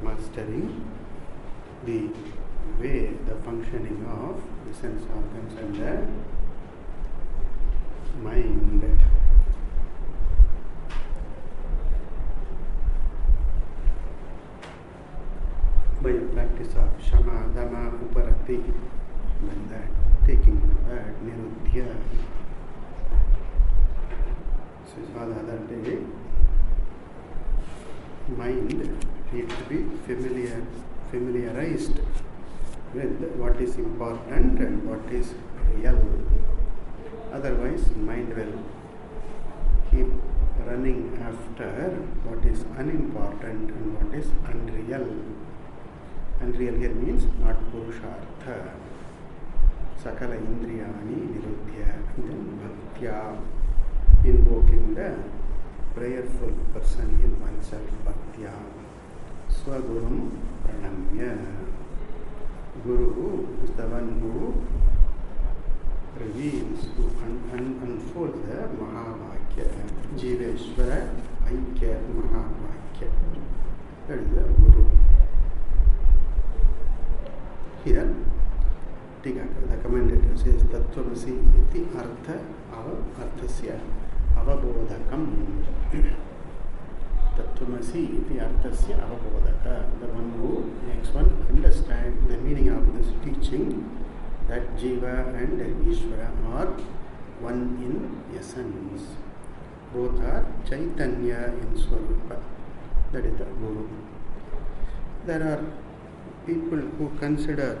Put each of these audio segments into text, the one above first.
Mastering the way, the functioning of the sense organs and the mind. By a practice of Shama, Dama, Uparati, like that, taking that, Nirudhya. So, we saw the other day, mind needs to be familiarized with what is important and what is real. Otherwise, mind will keep running after what is unimportant and what is unreal. Unreal here means not Purushartha. Sakala Indriyani Nirudhya. Then Bhaktya, invoking the prayerful person in oneself, Bhaktya. Swagurum Pranamya. Guru is the one who reveals, who unfolds the Mahavakya, Jiveshwara Aikya Mahavakya. That is the Guru. Here, the commentator says, Tattvamasi iti artha arthasya avabodhakam. Tattvamasi iti arthasya avabodhaka. The one who makes one understand the meaning of this teaching, that Jiva and Ishvara are one in essence. Both are Chaitanya in Swarupa. That is the Guru. There are people who consider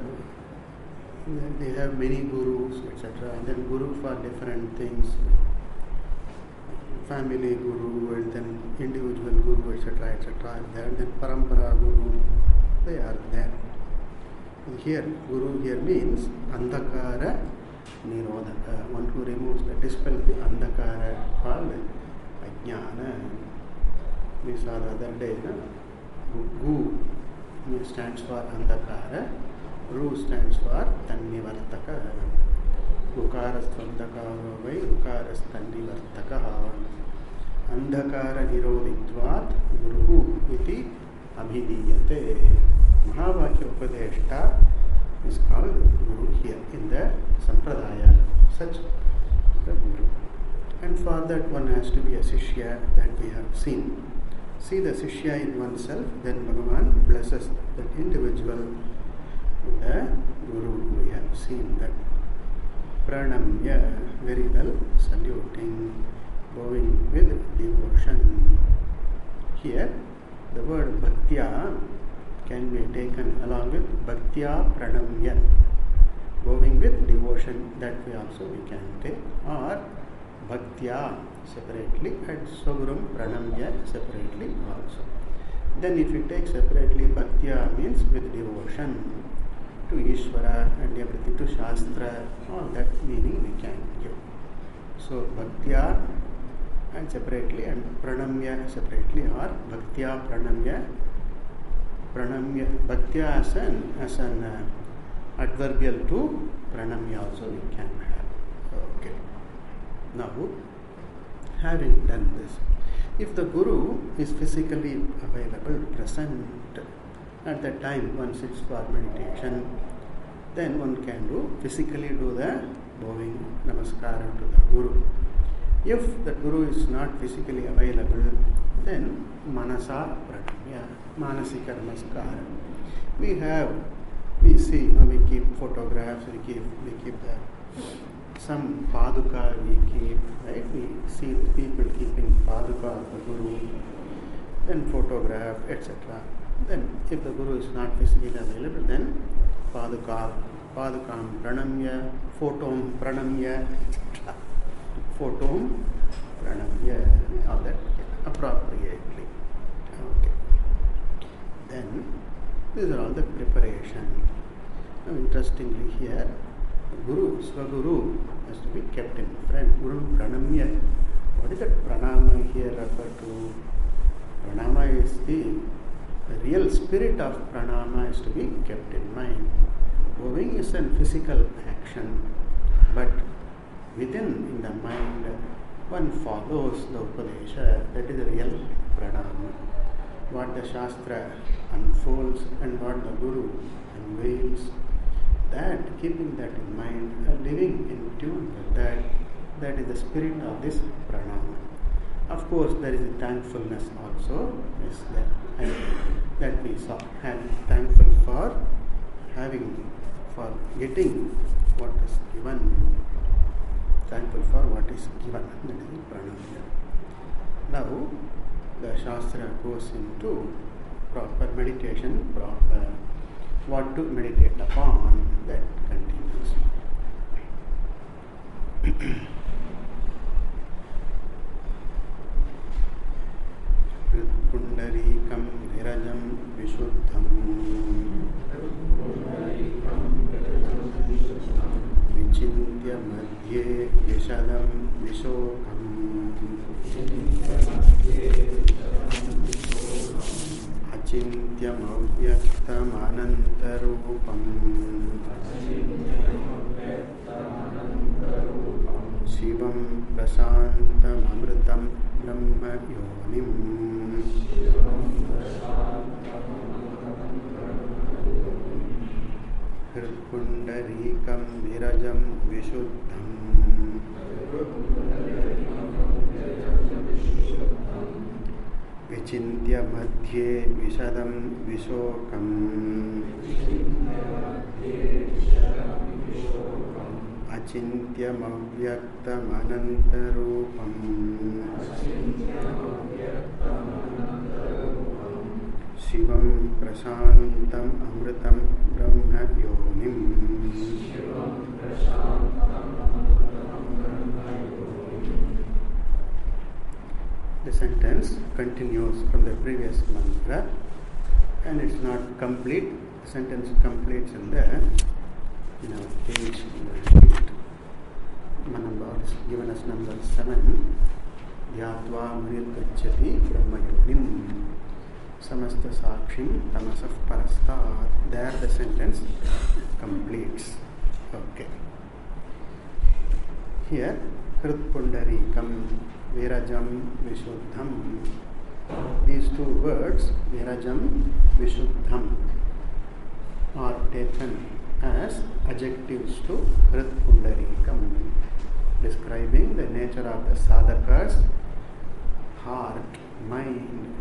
that they have many gurus, etc. And then guru for different things. Family guru and then individual guru, etc., etc. And then parampara guru. They are there. And here, guru here means andhakara nirodhaka. One who removes the dispels the andhakara called ajnana. We saw the other day, Gu stands for andhakara, Ru stands for tannivartaka. Ukarastvandakaro vai ukarasthannivartaka. Andhakara nirodhitvat guru iti abhidiyate. Mahavakya Upadeshta is called Guru here in the Sampradaya, such the Guru. And for that one has to be a Sishya that we have seen. See the Sishya in oneself, then Bhagavan blesses that individual with the Guru. We have seen that. Pranamya, very well, saluting, bowing with devotion. Here, the word Bhaktya can be taken along with Bhaktya Pranamya, bowing with devotion, that way also we can take, or Bhaktya separately and Swagurum Pranamya separately also. Then if you take separately, Bhaktya means with devotion to Ishvara and everything, to Shastra, all that meaning we can give. So Bhaktya and separately and Pranamya separately, or Bhaktya Pranamya. Pranamya, Bhaktya as an adverbial to pranamya also we can have. Okay. Now, having done this, if the Guru is physically available, present at the time one sits for meditation, then one can physically do the bowing namaskara to the Guru. If the Guru is not physically available, then manasa pranamya, manasika namaskara. We see, we keep photographs, we keep some paduka we keep, right? We see people keeping paduka of the Guru, then photograph, etc. Then if the Guru is not physically available, then padukam pranamya, photom pranamya, etc. Photom pranamya, all that appropriately. Okay. Then these are all the preparation. Now interestingly here, Guru, Swaguru has to be kept in front. Guru pranamya. What is that pranama here referred to? Pranama is the real spirit of pranama is to be kept in mind. Bowing is a physical action, but within in the mind one follows the Upadesha. That is the real pranama. What the Shastra unfolds and what the Guru unveils, that, keeping that in mind, living in tune with that is the spirit of this pranama. Of course, there is a thankfulness also, is there, and that we saw. And thankful for getting what is given. Thankful for what is given. That is the pranama. Now, the Shastra goes into proper meditation, proper what to meditate upon, that continues. Pundarikam virajam vishuddham vichintya madhye yashadam vishokam Achintyam avyaktam anantarupam Shivam prasantam amritam brahma yonim Hripundarikam virajam vishuddham Vichintya madhye vishadam vishokam Achintyam avyaktam anantarupam Shivam prasantam amritam brahma yonim. The sentence continues from the previous mantra and it's not complete. The sentence completes in page 8. Manamba is given as number 7. Dhyatva munir gacchati brahma yonim samasta sakshim tamasaf parastat. There the sentence completes. Okay. Here, Hritpundarikam virajam vishuddham. These two words, virajam, vishuddham, are taken as adjectives to Hritpundarikam, describing the nature of the sadhaka's heart, mind.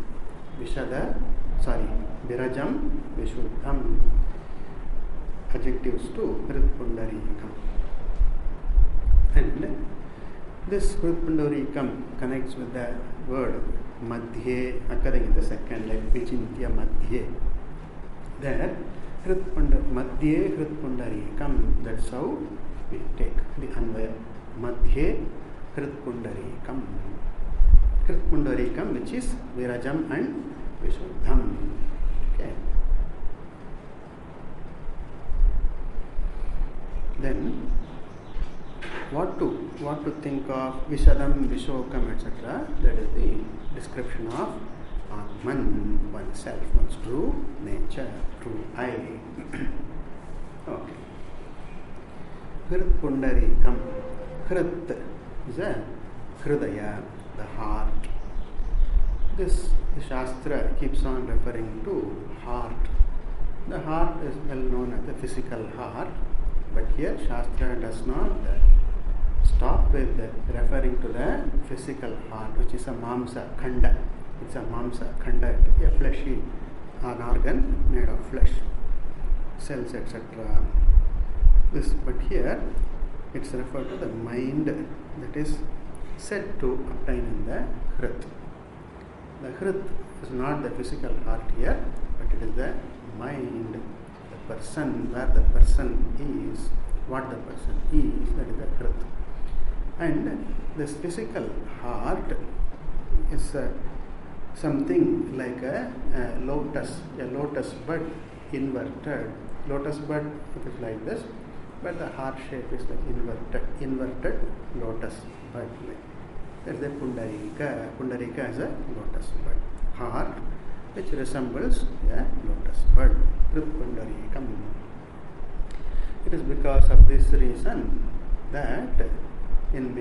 Virajam, vishuddham, adjectives to Hritpundarikam. And this Hritpundarikam connects with the word madhye occurring in the second line, vichintya madhye. There, madhye Hritpundarikam, that's how we take the anvaya. Madhye Hritpundarikam. Hritpundarikam, which is virajam and vishuddham. Okay. Then, what to think of Vishadam, Vishokam, etc. That is the description of Atman, oneself, one's true nature, true I. Okay. Hrit Pundarikam. Hrit is a Hridaya, the heart. This Shastra keeps on referring to heart. The heart is well known as the physical heart, but here Shastra does not stop with referring to the physical heart, which is a Mamsa Khanda. It's a Mamsa Khanda, a fleshy, an organ made of flesh, cells, etc. But here it's referred to the mind that is said to obtain in the Hrit. The Hrit is not the physical heart here, but it is the mind, the person, where the person is, what the person is, that is the Hrit. And this physical heart is something like a lotus bud inverted. Lotus bud is like this, but the heart shape is the inverted lotus bud. That's the Pundarika. Pundarika is a lotus bud. Heart which resembles a lotus bud. Hrit Pundarikam. It is because of this reason that in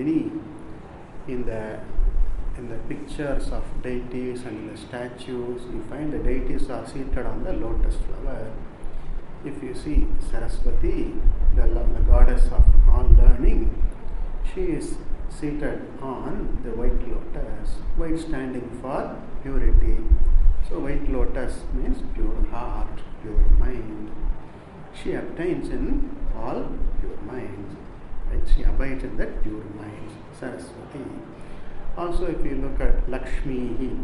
the pictures of deities and the statues, you find the deities are seated on the lotus flower. If you see Saraswati, the goddess of all learning, she is seated on the white lotus, white standing for purity. So white lotus means pure heart, pure mind. She obtains in all pure minds. Right? She abides in that pure minds, Saraswati. Also, if you look at Lakshmi,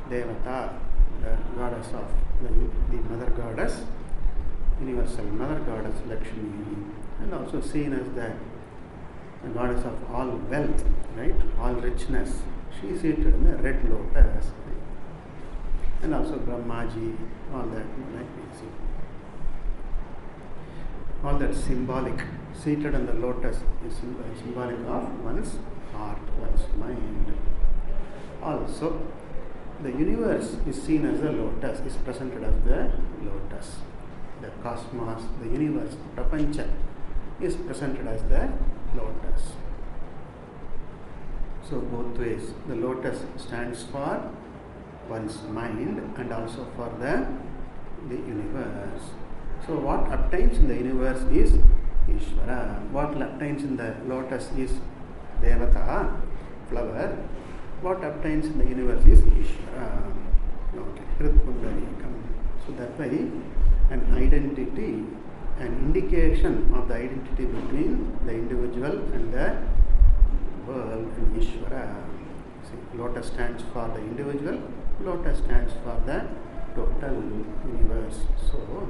Devata, the goddess of the mother goddess, universal mother goddess Lakshmi, and also seen as the goddess of all wealth, right? All richness. She is seated in the red lotus. Right? And also Brahmaji, all that, like we see. All that symbolic, seated on the lotus is symbolic of one's heart, one's mind. Also, the universe is seen as the lotus, is presented as the lotus. The cosmos, the universe, Prapancha, is presented as the lotus. So both ways, the lotus stands for one's mind and also for the universe. So what obtains in the universe is Ishvara. What obtains in the lotus is Devata, flower. What obtains in the universe is Ishvara. Okay, Hrit Pundarikam. So that way, an identity, an indication of the identity between the individual and the world and Ishvara. See, lotus stands for the individual, lotus stands for the total universe. So,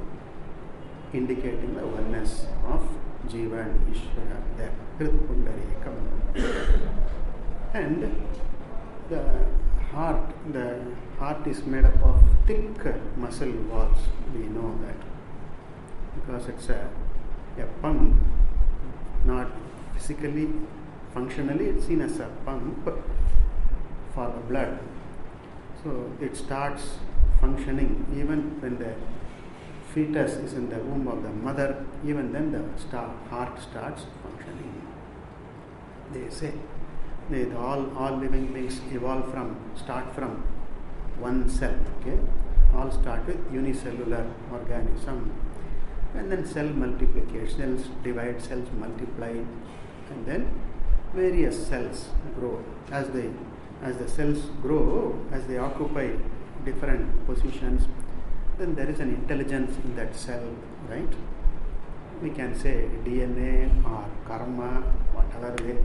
indicating the oneness of Jiva and Ishvara, that Hrit Pundarikam. And the heart is made up of thick muscle walls. We know that because it's a pump, not physically, functionally, it's seen as a pump for the blood. So it starts functioning even when the fetus is in the womb of the mother. Even then the heart starts functioning. They say all living beings start from one cell. Okay, all start with unicellular organism, and then cell multiplication, cells divide, cells multiply, and then various cells grow. As the cells grow, as they occupy different positions, then there is an intelligence in that cell, right? We can say DNA or karma, whatever way,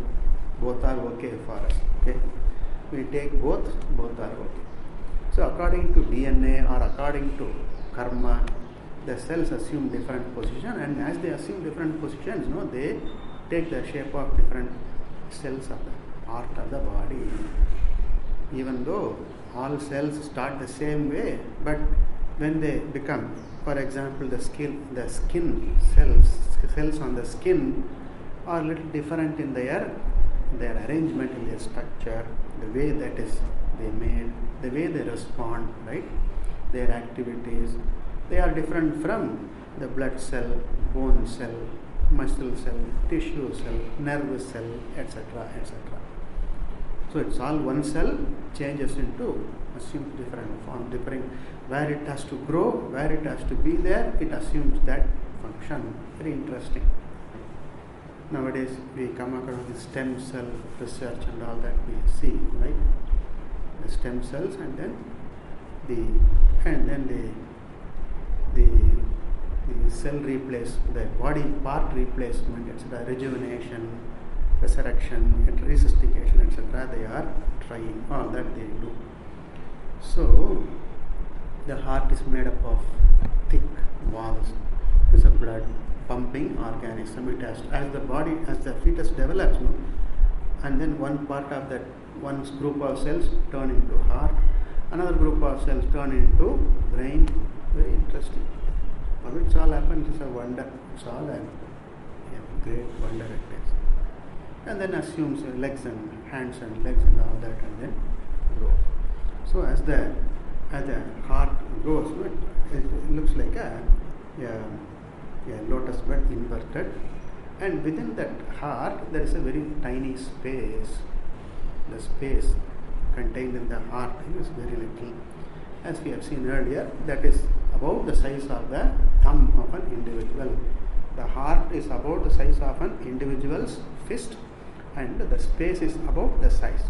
both are okay for us. Okay, we take both are okay. So according to DNA or according to karma, the cells assume different position, and as they assume different positions, they take the shape of different cells of the part of the body. Even though all cells start the same way, but when they become, for example, the skin cells on the skin are a little different in their arrangement, in their structure, the way that is they made, the way they respond, right? Their activities, they are different from the blood cell, bone cell, muscle cell, tissue cell, nerve cell, etc., etc. So it's all one cell changes into assumes different form, different where it has to grow, where it has to be there, it assumes that function. Very interesting. Nowadays we come across the stem cell research and all that we see, right? The stem cells and then the cell the body part replacement, etc., rejuvenation, resurrection, resuscitation, etc. They are trying, all that they do. So the heart is made up of thick walls. It's a blood pumping organism. It has, as the fetus develops, and then one part of that, one group of cells turn into heart, another group of cells turn into brain. Very interesting. How it's all happens is a wonder. It's all a great wonder it is. And then assumes legs and hands and legs and all that, and then grows. So as the heart grows, it looks like a lotus bud inverted, and within that heart there is a very tiny space. The space contained in the heart is very little. As we have seen earlier, that is about the size of the thumb of an individual. The heart is about the size of an individual's fist, and the space is about the size,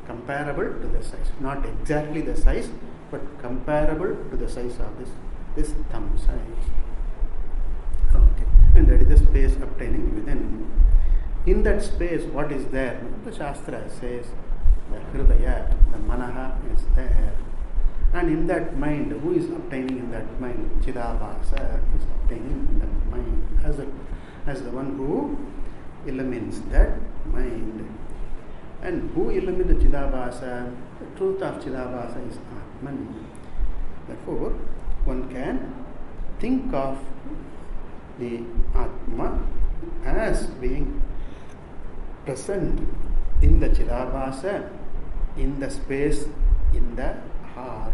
comparable to the size. Not exactly the size, but comparable to the size of this thumb size. Okay. And that is the space obtaining within. In that space, what is there? The Shastra says the Hridaya, the Manaha is there. And in that mind, who is obtaining in that mind? Chidabhasa is obtaining in that mind as the one who illumines that mind. And who illumines the Chidabhasa? The truth of Chidabhasa is Atman. Therefore, one can think of the Atma as being present in the Chidabhasa, in the space, in the heart.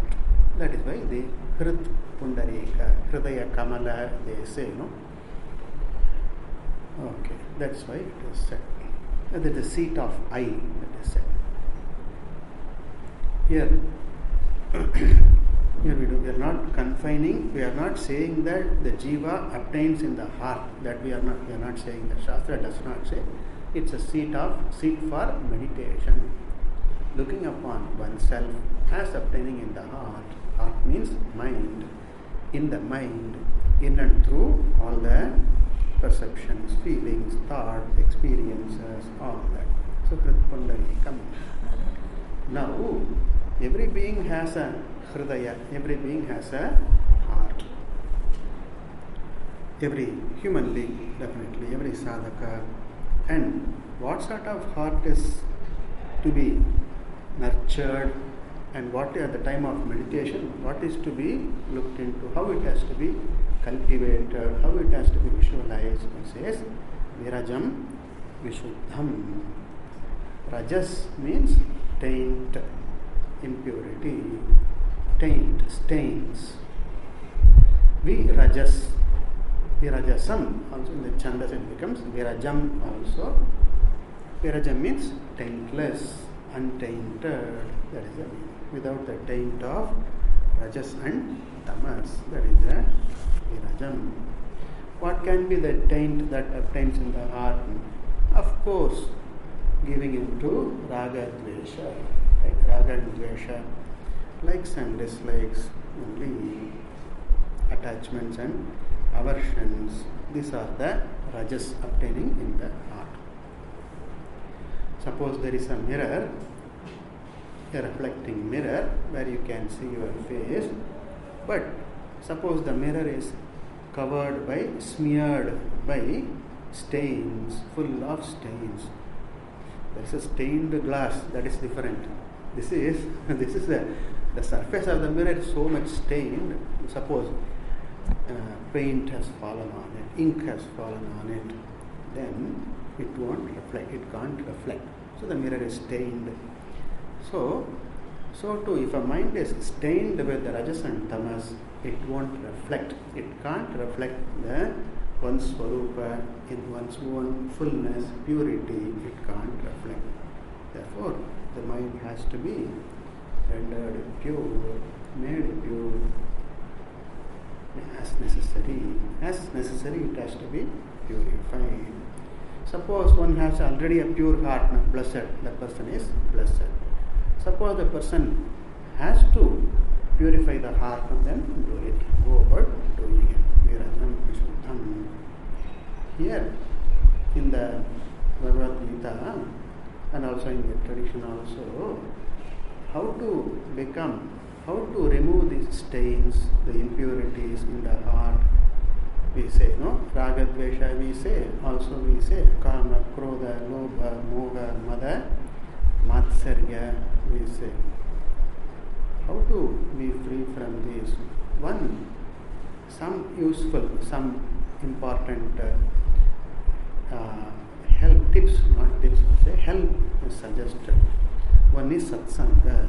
That is why the Hrid Pundarika, Hridaya Kamala, they say, Okay, that's why it is said. That is the seat of I, that is said. Here we are not confining, we are not saying that the jiva obtains in the heart. That we are not saying that. Shastra does not say. It's a seat for meditation. Looking upon oneself as obtaining in the heart. Heart means mind. In the mind, in and through all the perceptions, feelings, thoughts, experiences, all that. So Hridpundarikam. Now, every being has a Hridaya, every being has a heart. Every human being, definitely, every sadhaka. And what sort of heart is to be nurtured, and what at the time of meditation, what is to be looked into, how it has to be cultivated, how it has to be visualized. It says, Virajam Vishuddham. Rajas means taint, impurity, taint, stains. Virajasam, also in the chandas it becomes Virajam also. Virajam means taintless, untainted. That is the meaning. Without the taint of Rajas and Tamas. That is the Virajam. What can be the taint that obtains in the heart? Of course, giving into Raga Dvesha. Like Raga and Dvesha, likes and dislikes, only attachments and aversions. These are the Rajas obtaining in the heart. Suppose there is a mirror, a reflecting mirror where you can see your face, but suppose the mirror is smeared by stains, full of stains. There is a stained glass, that is different. This is the surface of the mirror is so much stained. Suppose paint has fallen on it, ink has fallen on it, then it won't reflect, it can't reflect. So the mirror is stained. So too, if a mind is stained with the Rajas and Tamas, it won't reflect. It can't reflect the one's Swarupa, in one's own fullness, purity, it can't reflect. Therefore, the mind has to be rendered pure, made pure, as necessary. As necessary, it has to be purified. Suppose one has already a pure heart, blessed, the person is blessed. Suppose the person has to purify the heart and then do it. Go about doing it. Viradam Vishuddham. Here, in the Bhagavad Gita, and also in the tradition also, how to remove these stains, the impurities in the heart. We say, no? Raga Dvesha we say, also we say, Kama, Krodha, Lobha, Moha, Mada, Matsarya we say. How to be free from these? One, some useful, some important help, tips, not tips, say help is suggested. One is Satsanga.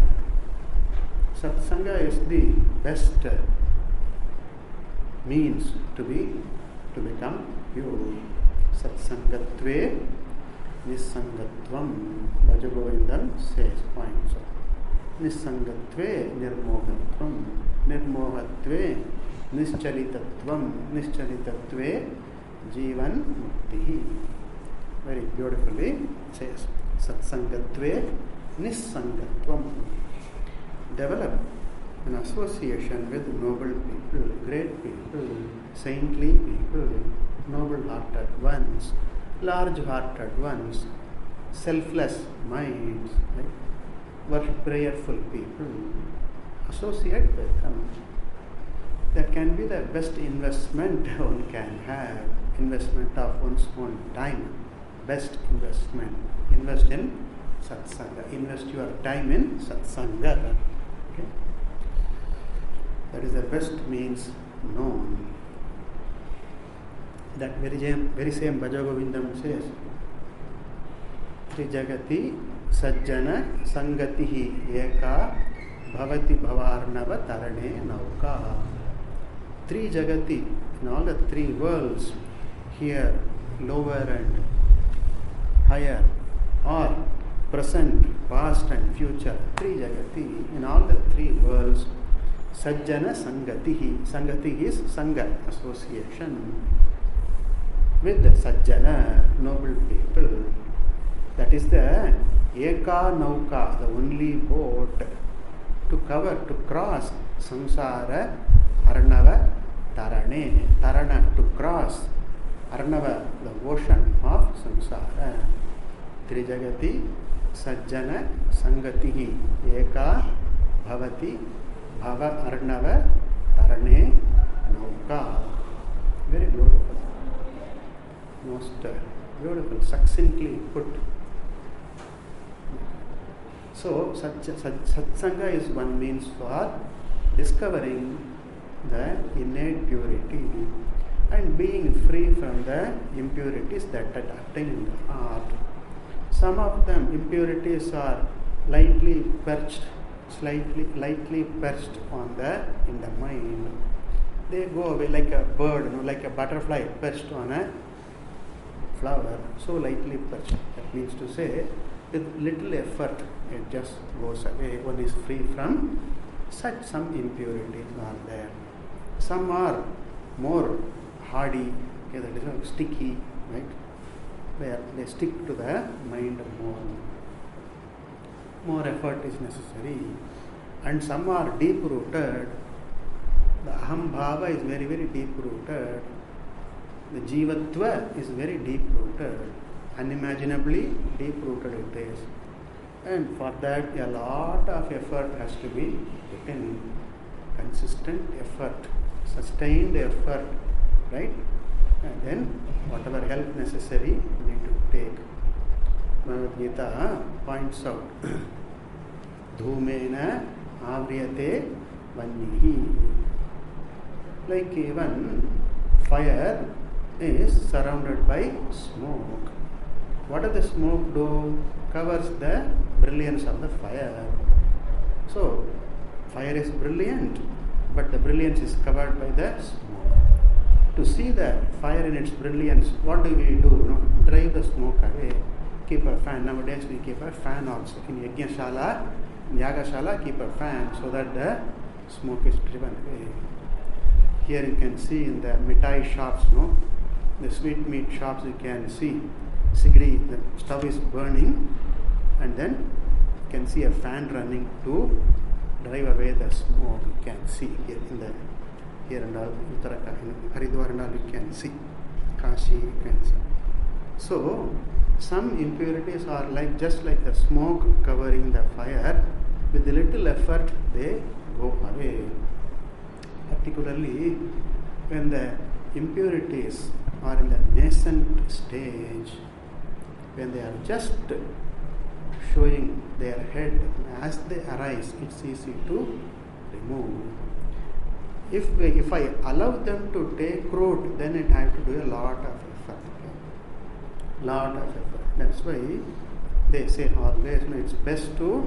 Satsanga is the best means to become pure. Satsangatve Nisangatvam. Bhajagovindam says points. Nisangatve Nirmohatvam. Nirmohatve Nischalitatvam. Nischalitatve Jivan Muktihi. Very beautifully says Satsangatve Nisangatvam. Develop an association with noble people, great people, saintly people, noble-hearted ones, large-hearted ones, selfless minds, right? Prayerful people. Associate with them. That can be the best investment one can have. Investment of one's own time. Best investment. Invest in Satsanga. Invest your time in Satsanga. Okay? That is the best means known. That very same Bhajagovindam says, Trijagati Sajjana Sangatihi Eka Bhavati Bhavarnava Tarane Nauka. Three Jagati, in all the three worlds, here, lower and higher, or present, past and future, three Jagati, in all the three worlds, Sajjana Sangatihi. Sangati is Sangha, association with the Sajjana, noble people. That is the Eka Nauka, the only boat to cross Samsara Arnava Tarane. Tarana, to cross Arnava, the ocean of Samsara. Trijagati Sajjana Sangatihi Eka Bhavati Bhava Arnava Tarane Nauka. Very beautiful. Most beautiful, succinctly put. So, Satsanga is one means for discovering the innate purity and being free from the impurities that obtain in the heart. Some of them, impurities, are lightly perched in the mind. They go away like a bird, like a butterfly perched on a flower, so lightly perched. That means to say, with little effort, it just goes away. One is free from such. Some impurities are there. Some are more hardy, that is sticky, right? Where they stick to the mind more. More effort is necessary. And some are deep rooted. The aham bhava is very, very deep rooted. The jivatva is very deep rooted. Unimaginably deep rooted it is. And for that a lot of effort has to be put in. Consistent effort, sustained effort, right? And then whatever help necessary we need to take. Bhagavad Gita points out Dhumena Avriyate Vannihi. Like even fire is surrounded by smoke. What does the smoke do? Covers the brilliance of the fire. So, fire is brilliant, but the brilliance is covered by the smoke. To see the fire in its brilliance, what do? Drive the smoke away. Keep a fan. Nowadays we keep a fan also. In Yajna Yagashala, keep a fan so that the smoke is driven away. Here you can see in the mithai shops, the sweet meat shops, you can see Sigri, the stove is burning, and then you can see a fan running to drive away the smoke. You can see here and all, Uttarakhand, in Haridwar and all, you can see. Kashi, you can see. So, some impurities are just like the smoke covering the fire. With a little effort, they go away. Particularly when the impurities are in the nascent stage, when they are just showing their head, as they arise, it's easy to remove. If I allow them to take root, then it has to do a lot of effort. That's why they say always, it's best to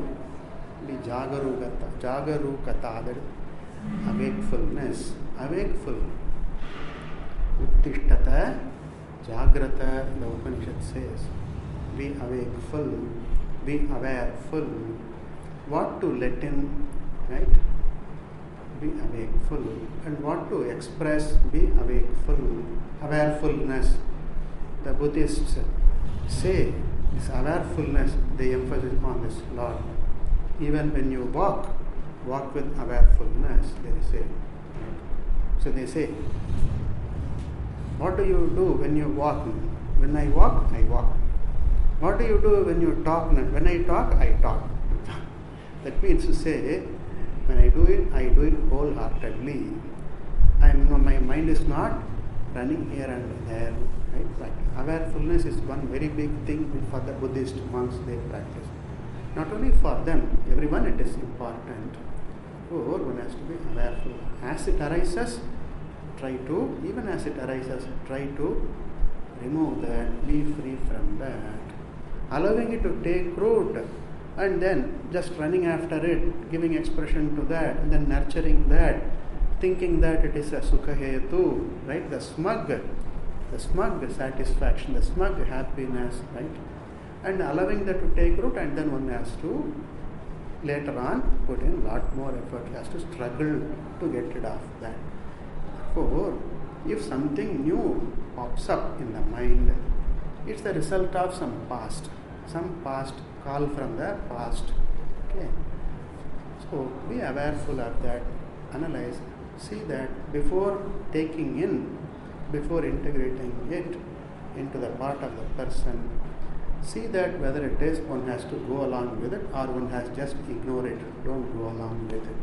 be jagarukata, that awakeful. Uttishtata, jagrata, the Upanishad says. Be awakeful, be awareful. What to let in, right? Be awakeful. And what to express, be awakeful. Awarefulness. The Buddhists say this awarefulness, they emphasize on this lot. Even when you walk with awarefulness, they say. So they say, what do you do when you walk? When I walk, I walk. What do you do when you talk? When I talk, I talk. That means to say, when I do it wholeheartedly. My mind is not running here and there. Right? Awarefulness is one very big thing for the Buddhist monks they practice. Not only for them, everyone it is important. One has to be awareful. As it arises, try to remove that, be free from that. Allowing it to take root and then just running after it, giving expression to that, and then nurturing that, thinking that it is a sukha hetu, right? The smug satisfaction, the smug happiness, right? And allowing that to take root, and then one has to later on put in a lot more effort, has to struggle to get rid of that. Therefore, if something new pops up in the mind, it's the result of some past call from the past. Okay. So be awareful of that, analyze, see that before integrating it into the part of the person, see that whether it is one has to go along with it or one has just ignore it. Don't go along with it.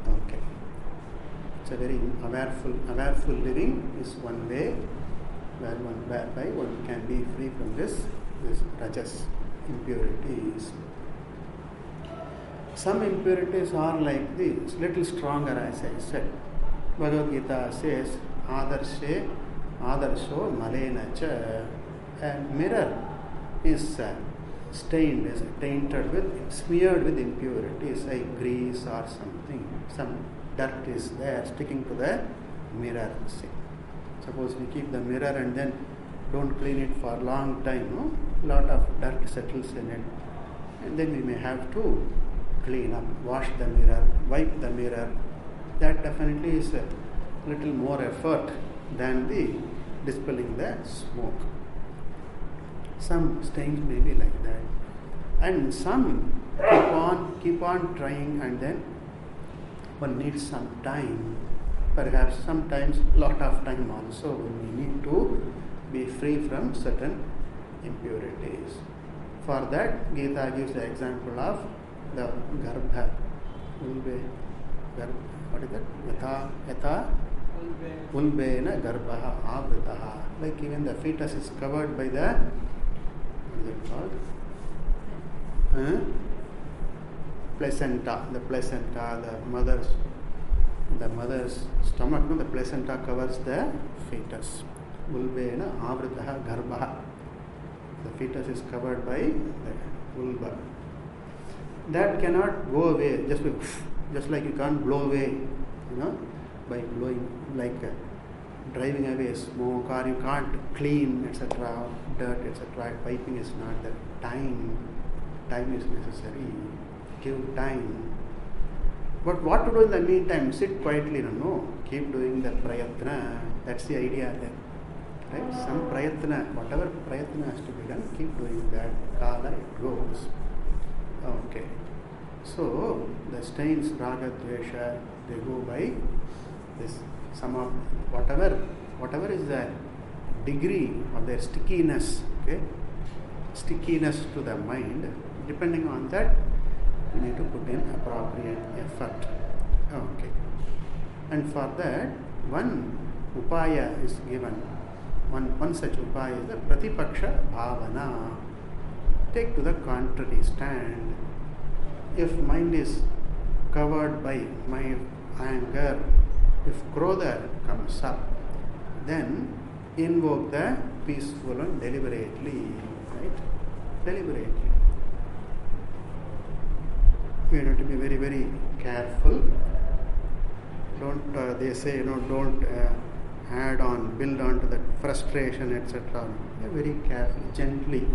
Okay. It's a very awareful living is one way whereby one can be free from this rajas impurities. Some impurities are like this, little stronger, as I said. Bhagavad Gita says, Adarsho malena cha. A mirror is smeared with impurities, like grease or something. Some dirt is there sticking to the mirror. Suppose we keep the mirror and then don't clean it for a long time, a lot of dirt settles in it, and then we may have to clean up, wash the mirror, wipe the mirror. That definitely is a little more effort than the dispelling the smoke. Some stains may be like that, and some keep on trying, and then one needs some time, perhaps sometimes lot of time also, when we need to be free from certain impurities. For that, Gita gives the example of the garbha, what is that? Yatha ulbena garbha avritaha. Like even the fetus is covered by the, what is it called? Placenta. The placenta, the mother's stomach, the placenta covers the fetus. Ulbena avritaha garbha. The fetus is covered by the ulba. That cannot go away just like you can't blow away, by blowing, like driving away smoke, or you can't clean, etc., dirt, etc. Piping is not the time. Time is necessary. Give time. But what to do in the meantime? Sit quietly, no. Keep doing the prayatna. That's the idea there. Right? Some prayatna, whatever prayatna has to be done, keep doing that. Kala, it goes. Okay. So, the stains, raga, dvesha, they go by this, some of whatever is the degree of their stickiness, okay? Stickiness to the mind, depending on that, you need to put in appropriate effort. Okay. And for that, one upaya is given. One such upaya is the pratipaksha bhavana. Take to the contrary stand. If mind is covered by my anger, if krodha comes up, then invoke the peaceful and deliberately, right? Deliberately. We have to be very, very careful. Don't, they say, don't build on to that frustration, etc. Very carefully, gently.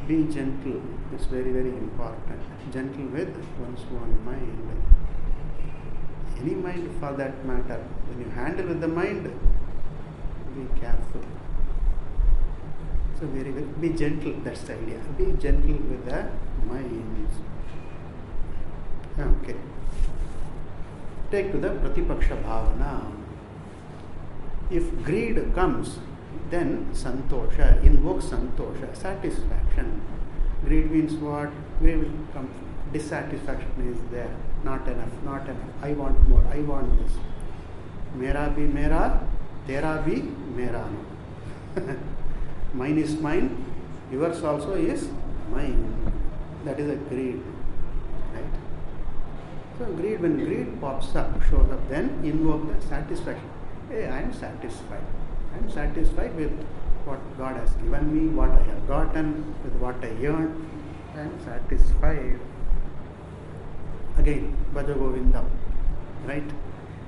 Be gentle. It's very, very important. Gentle with one's own mind. Any mind for that matter. When you handle with the mind, be careful. So very, very, be gentle, that's the idea. Be gentle with the mind. Okay. Take to the pratipaksha bhavana. If greed comes, then santosha, invoke santosha, satisfaction. Greed means what? Greed will come, dissatisfaction is there. Not enough. I want more, I want this. Mera bhi mera, tera bhi mera. Mine is mine, yours also is mine. That is a greed. Right? So when greed pops up, shows up, then invoke the satisfaction. Hey, I am satisfied. I am satisfied with what God has given me, what I have gotten, with what I earned. I am satisfied. Again, Bhaja Govindam, right?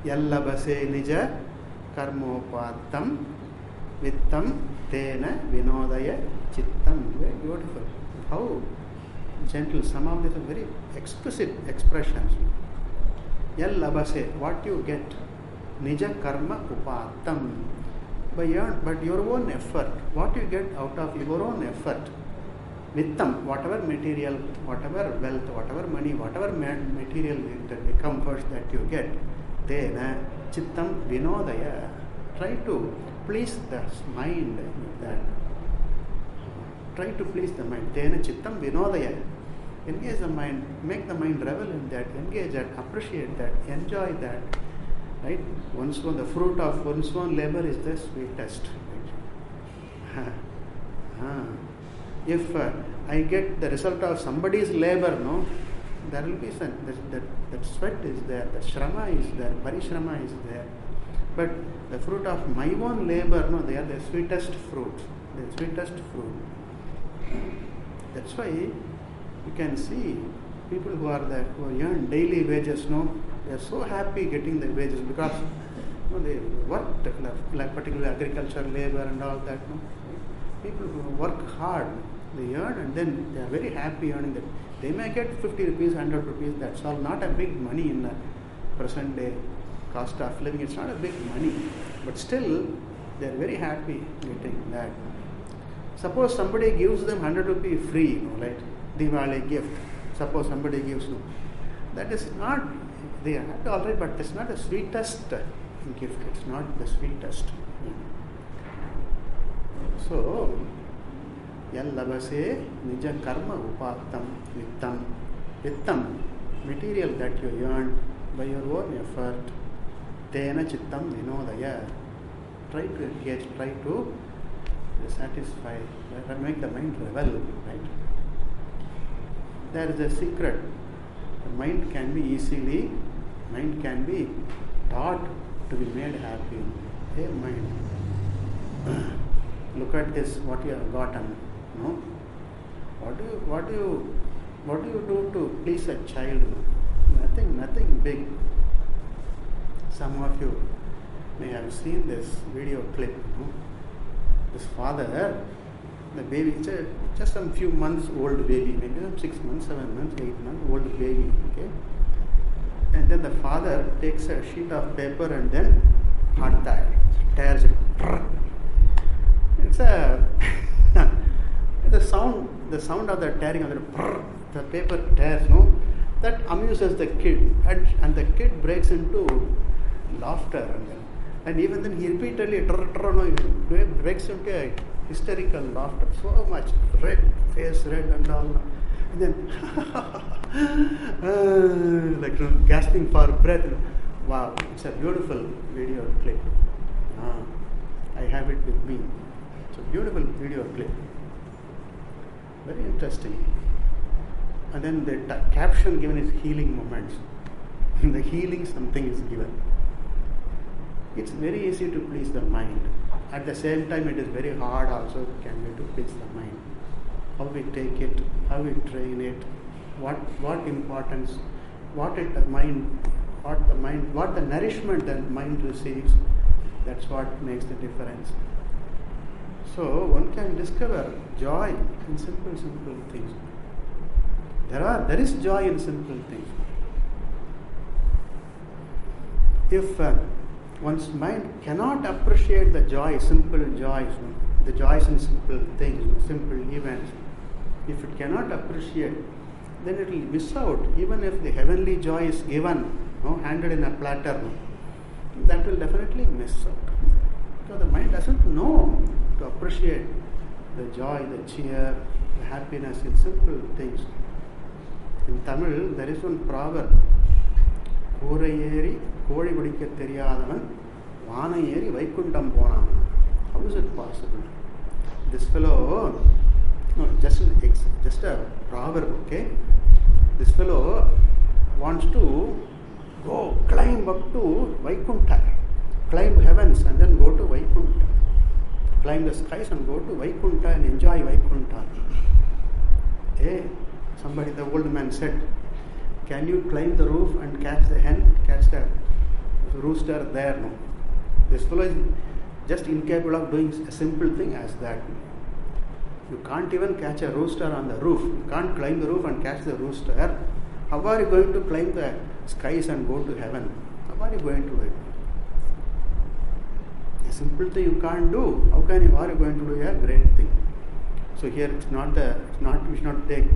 Yallabase nija karmopatam vittam tena vinodaya chittam. Very beautiful. How gentle. Some of these are very explicit expressions. Yallabase, what you get? Nija karma upatam. But your own effort, what you get out of your own effort, vittam, whatever material, whatever wealth, whatever money, whatever material comforts that you get, tena chittam vinodaya. Try to please the mind with that. Try to please the mind. Tena chittam vinodaya. Engage the mind, make the mind revel in that, engage that, appreciate that, enjoy that. Right? The fruit of one's own labor is the sweetest. If I get the result of somebody's labor, no, there will be some, that sweat is there, that shrama is there, parishrama is there. But the fruit of my own labor, no, they are the sweetest fruit. The sweetest fruit. That's why you can see people who earn daily wages, no, they are so happy getting the wages because they work, like particularly agriculture, labor and all that. No? People who work hard, they earn and then they are very happy earning that. They may get 50 rupees, 100 rupees, that's all. Not a big money in the present day cost of living. It's not a big money. But still, they are very happy getting that. Suppose somebody gives them 100 rupees free, like Diwali gift. Suppose somebody gives you. That is not, they are happy all right, but it's not the sweetest gift. It's not the sweetest. So, yallabase nija karma upaktam vittam, material that you earned by your own effort, tena chittam vinodaya. Try to engage, try to satisfy, make the mind revel, right? There is a secret. The mind can be taught to be made happy. Hey mind, look at this, what you have gotten. No? What do you do to please a child? Nothing big. Some of you may have seen this video clip. This father, the baby, it's just some few months old baby, maybe 6 months, 7 months, 8 months old baby. Okay, and then the father takes a sheet of paper and then tears it. It's a the sound of the tearing of the paper tears. No, that amuses the kid, and the kid breaks into laughter, and even then he repeatedly breaks into a hysterical laughter. So much red face, red and all, and then like gasping for breath. Wow, it's a beautiful video clip. I have it with me. It's a beautiful video clip. Very interesting. And then the caption given is healing moments. In the healing, something is given. It's very easy to please the mind. At the same time, it is very hard also can be to please the mind. How we take it, how we train it, what importance, what the nourishment that mind receives. That's what makes the difference. So one can discover joy in simple things. There is joy in simple things. If one's mind cannot appreciate the joy, simple joys, the joys in simple things, simple events, if it cannot appreciate, then it will miss out. Even if the heavenly joy is given, handed in a platter, that will definitely miss out. Because the mind doesn't know to appreciate the joy, the cheer, the happiness in simple things. In Tamil, there is one proverb: "Koorai ஏறி கோழி பிடிக்க தெரியாதவன் வானை ஏறி வைகுண்டம் போனான்." How is it possible? This fellow, just a proverb, okay? This fellow wants to go climb up to Vaikuntha, climb heavens and then go to Vaikuntha, climb the skies and go to Vaikuntha and enjoy Vaikuntha. Hey, somebody, the old man said, "Can you climb the roof and catch the rooster there?" No. This fellow is just incapable of doing a simple thing as that. You can't even catch a rooster on the roof. You can't climb the roof and catch the rooster. How are you going to climb the skies and go to heaven? How are you going to do it? A simple thing you can't do. How are you going to do a great thing? So here we should not take.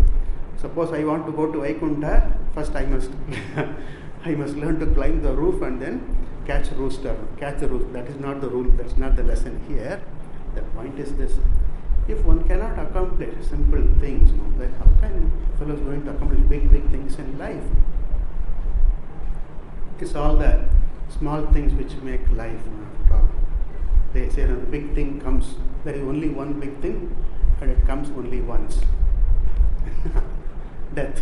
Suppose I want to go to Vaikuntha, first I must learn to climb the roof and then catch the rooster. That is not the rule. That's not the lesson here. The point is this: if one cannot accomplish simple things, then how can fellows going to accomplish big things in life? It's all the small things which make life. After all, they say the big thing comes. There is only one big thing, and it comes only once. Death.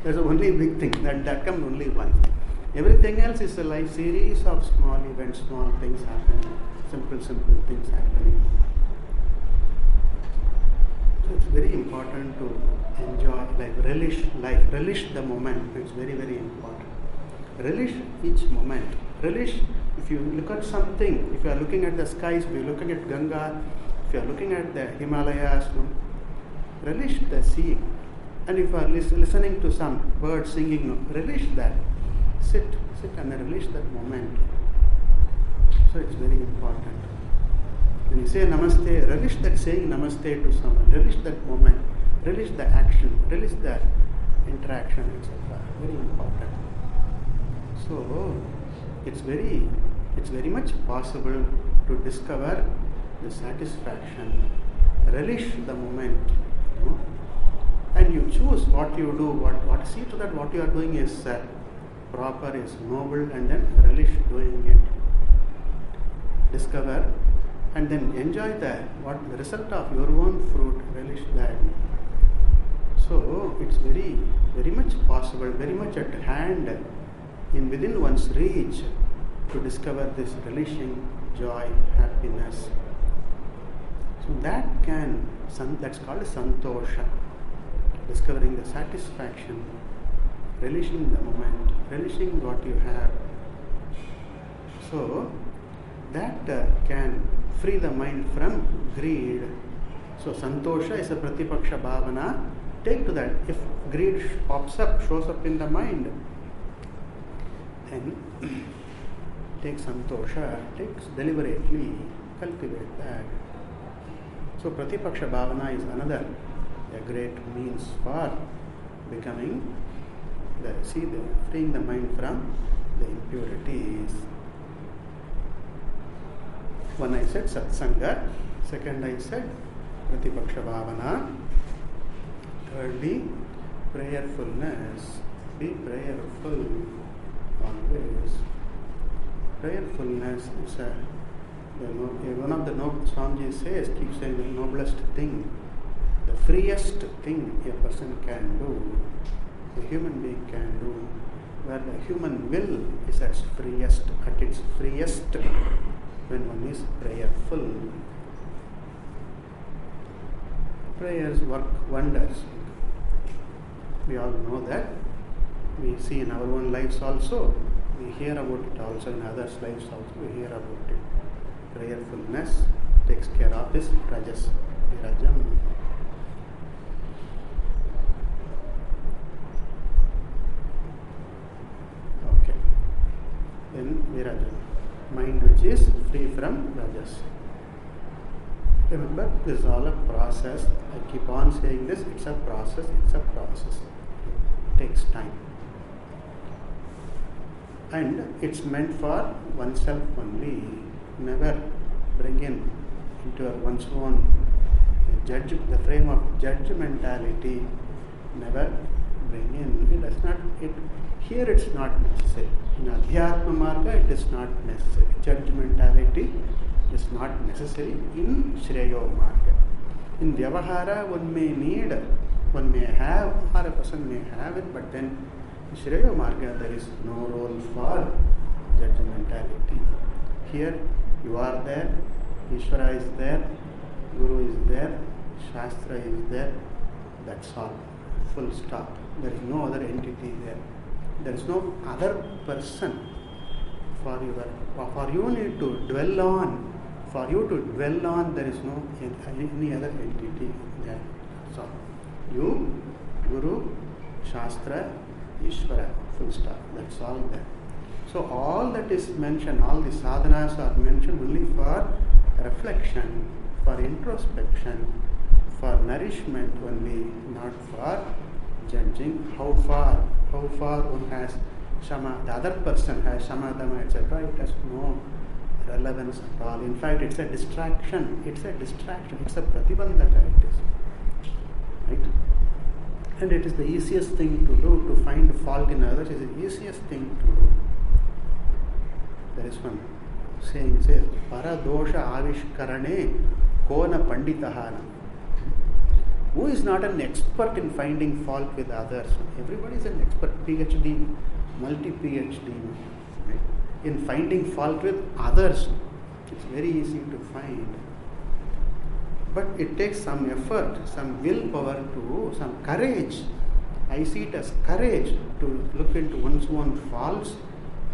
There's only big thing that comes only once. Everything else is a life series of small events, small things happening, simple things happening. So it's very important to enjoy life, relish life, relish the moment. It's very important. Relish each moment. Relish. If you look at something, if you are looking at the skies, if you are looking at Ganga, if you are looking at the Himalayas, relish the sea. And if you are listening to some birds singing, relish that. Sit and relish that moment. So it's very important. When you say namaste, relish that saying namaste to someone. Relish that moment. Relish the action. Relish the interaction, etc. Very important. So it's very much possible to discover the satisfaction. Relish the moment. And you choose what you do, what see to that what you are doing is proper, is noble, and then relish doing it. Discover and then enjoy the result of your own fruit, relish that. So it's very much possible, very much at hand, within one's reach, to discover this relishing joy, happiness. So that's called santosha. Discovering the satisfaction, relishing the moment, relishing what you have. So that can free the mind from greed. So santosha is a pratipaksha bhavana. Take to that. If greed pops up, shows up in the mind, then take santosha, deliberately cultivate that. So pratipaksha bhavana is another a great means for becoming freeing the mind from the impurities. One I said satsanga, second I said pratipaksha bhavana, thirdly prayerfulness. Be prayerful always. Prayerfulness is one of the Swami says, keeps saying, the noblest thing, the freest thing a person can do, a human being can do, where the human will is at its freest when one is prayerful. Prayers work wonders. We all know that. We see in our own lives also. We hear about it also in others' lives also. We hear about it. Prayerfulness takes care of this rajas, virajam. Okay. Then virajam, mind which is free from rajas. Remember, this is all a process. I keep on saying this. It's a process. It takes time. And it's meant for oneself only. Never bring into one's own the frame of judgmentality. Never bring in. It does not. Here it's not necessary. In Adhyatma Marga, it is not necessary. Judgmentality is not necessary in Shreyo Marga. In Vyavahara, one may have, or a person may have it, but then in Shreyo Marga, there is no role for judgmentality. Here, you are there, Ishvara is there, Guru is there, Shastra is there, that's all. Full stop. There is no other entity there. There is no other person for you need to dwell on. For you to dwell on, there is no any other entity there. So, you, Guru, Shastra, Ishvara, full stop. That's all there. So all that is mentioned, all the sadhanas are mentioned only for reflection, for introspection, for nourishment only, not for judging how far one has shama, the other person has shamadama, etc. It has no relevance at all. In fact, it's a distraction. It's a pratibandhaka. It is. Right? And it is the easiest thing to do, to find fault in others is the easiest thing to do. There is one saying, says, Paradosha avishkarane kona panditahana. Who is not an expert in finding fault with others? Everybody is an expert, PhD, multi-PhD, right? In finding fault with others. It's very easy to find. But it takes some effort, some willpower, some courage. I see it as courage to look into one's own faults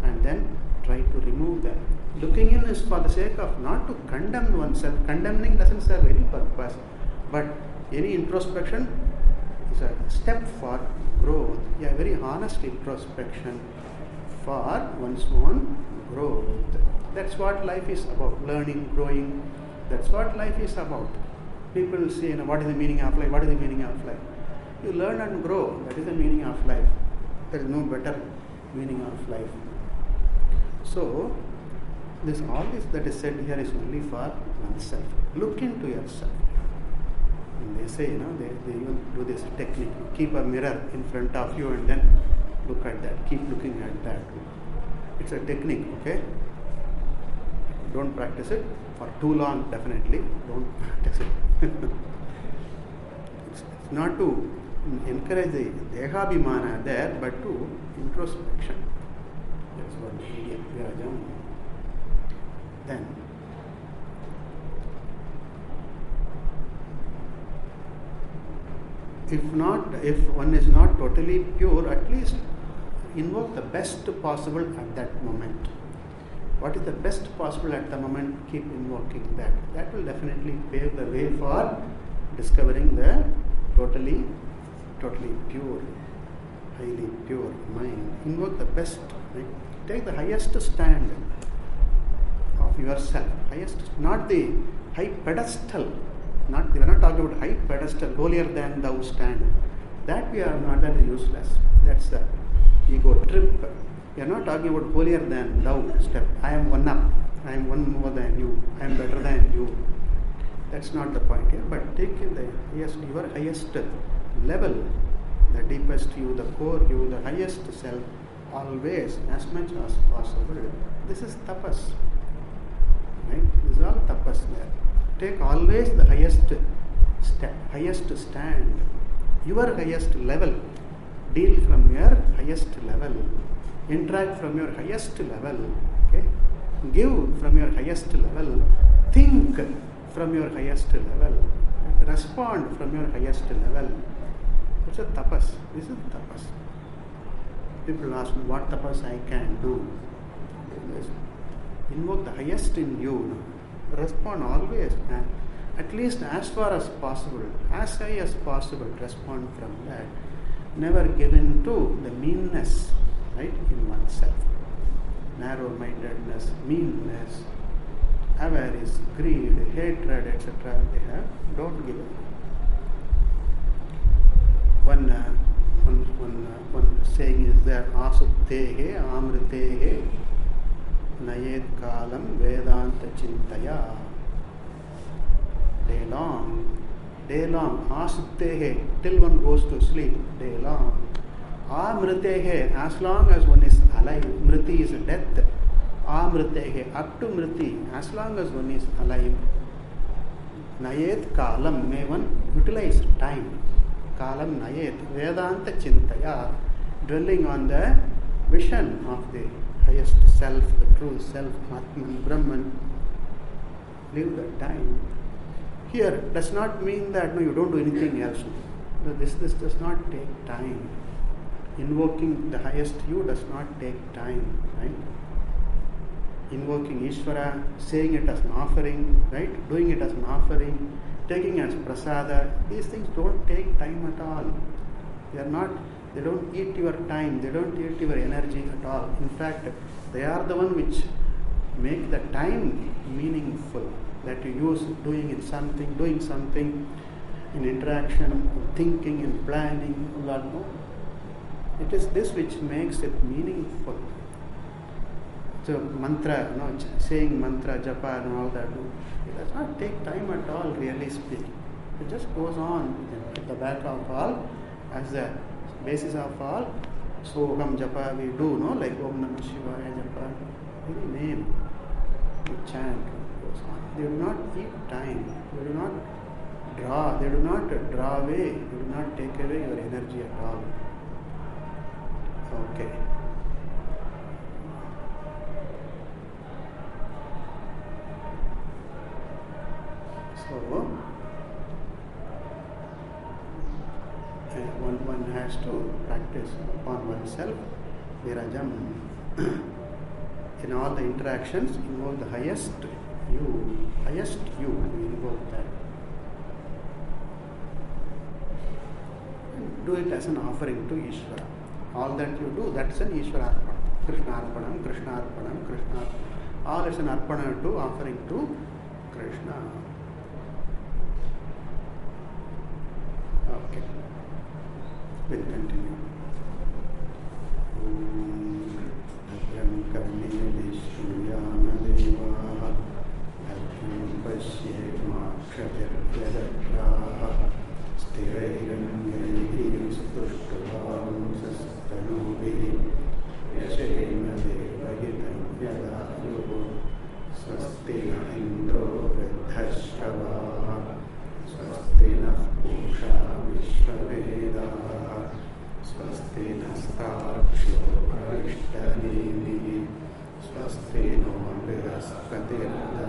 and then try to remove them. Looking in is for the sake of not to condemn oneself. Condemning doesn't serve any purpose. But any introspection is a step for growth. A very honest introspection for one's own growth. That's what life is about. Learning, growing. That's what life is about. People say, what is the meaning of life? What is the meaning of life? You learn and grow. That is the meaning of life. There is no better meaning of life. So, all this that is said here is only for oneself. Look into yourself. And they say, they even do this technique. Keep a mirror in front of you and then look at that. Keep looking at that. It's a technique, okay? Don't practice it for too long, definitely. Don't practice it. It's not to encourage the dehabhimana there, but to introspection. That's what Virajam. Then, if one is not totally pure, at least invoke the best possible at that moment. what is the best possible at the moment, keep invoking that. That will definitely pave the way for discovering the totally pure, highly pure mind. Invoke the best, right? Take the highest stand of yourself, highest, not the high pedestal. We are not talking about high pedestal, holier than thou stand. That we are not, that is useless. That's the ego trip. We are not talking about holier than thou step. I am one up. I am one more than you. I am better than you. That's not the point here. But take in the highest, your highest level, the deepest you, the core you, the highest self, always, as much as possible. This is tapas. Right? This is all tapas there. Take always the highest step, highest stand, your highest level. Deal from your highest level. Interact from your highest level. Okay? Give from your highest level. Think from your highest level. Respond from your highest level. It's a tapas. This is tapas. People ask me what tapas I can do. Invoke the highest in you. Respond always, and at least as far as possible, as high as possible, respond from that. Never give in to the meanness, right, in oneself. Narrow-mindedness, meanness, avarice, greed, hatred, etc. They have. Don't give in. One saying is there: Asuptehe amritehe nayet kalam vedanta chintaya. Day long, asuptehe, till one goes to sleep, day long. Amritehe, as long as one is alive. Mriti is death. Amritehe, up to mriti, as long as one is alive. Nayet kalam, may one utilize time. Kalam nayet, vedanta chintaya, dwelling on the vision of the highest self, the true self, Atman, Brahman. Live the time. Here does not mean that no, you don't do anything else. This does not take time. Invoking the highest you does not take time, right? Invoking Ishvara, saying it as an offering, right? Doing it as an offering, taking as prasada, these things don't take time at all. They don't eat your time, they don't eat your energy at all. In fact, they are the one which make the time meaningful, that you use doing something in interaction, thinking and planning. It is this which makes it meaningful. So mantra, saying mantra, japa and all that, it does not take time at all, really speaking. It just goes on at the back of all, as the basis of all. Soham japa we do, like Om Namah Shivaya japa, any name, we chant, goes on. They do not eat time, they do not draw away, they do not take away your energy at all. Okay. So, one has to practice upon oneself virajam. In all the interactions, invoke the highest you, we invoke that. Do it as an offering to Ishvara. All that you do, that's an Ishvara arpana. Krishna arpanam. All is an arpana to offering to Krishna. Okay. We'll continue. Bhadram karneli shriyama devaha bhadram pashyemakshatirvyadatraha sthirairangaihim sprushtavansastanubihi yashema devahitam yadayu swasti na indro vridhashavaha swasti na pusha vishvavedaha swasti nastaksho pravishtanihi swasti no brihaspatirdayah